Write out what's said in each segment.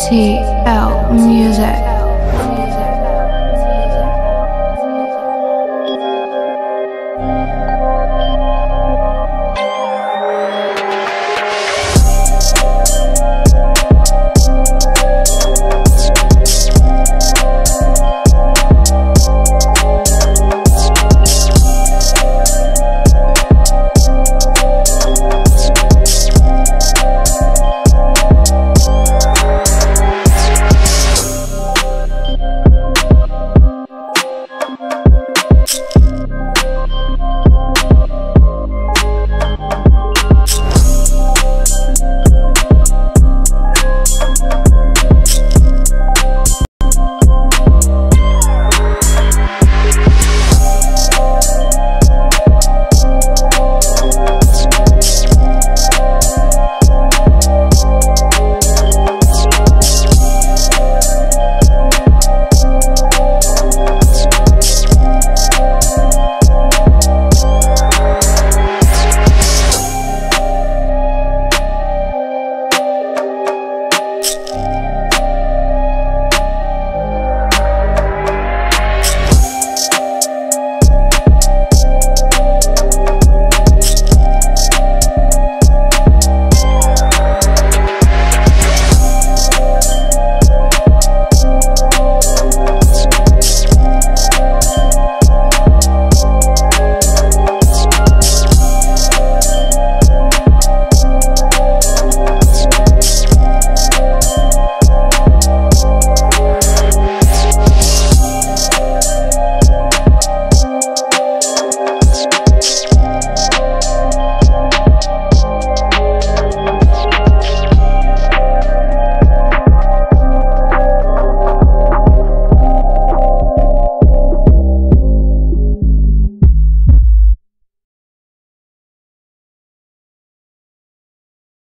TL Music.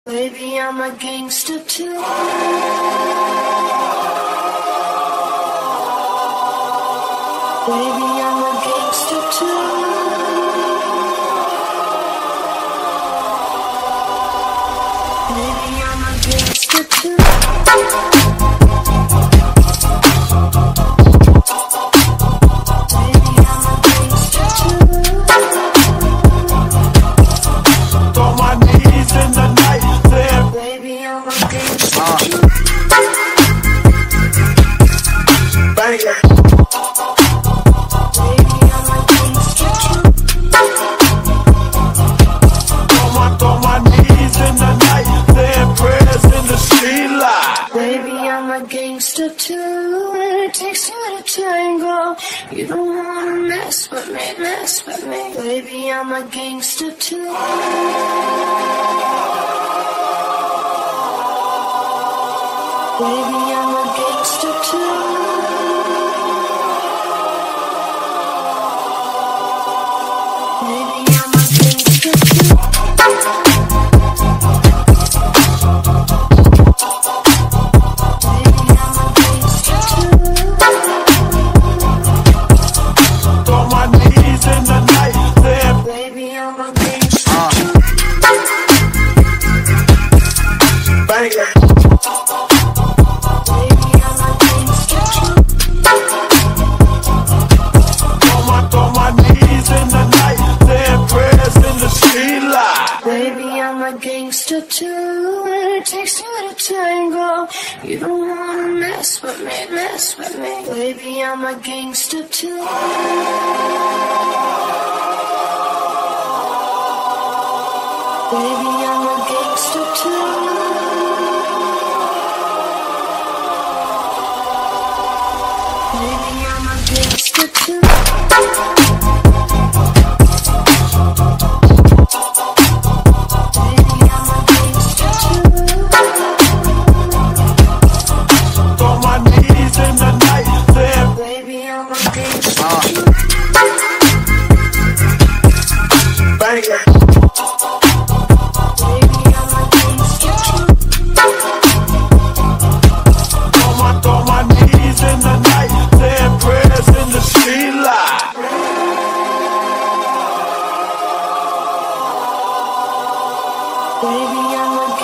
Baby, I'm a gangster too. Baby, I'm a gangster too. Baby, I'm a gangster too. Gangster too, it takes two to tango. You don't wanna mess with me. Baby, I'm a gangster too. Baby, I'm a gangster too. Baby, I'm a gangster too. Gangster too, it takes two to tango. You don't wanna mess with me. Baby, I'm a gangster too. Baby, I'm a gangster too. Baby, I'm a gangster too. Baby, I'm a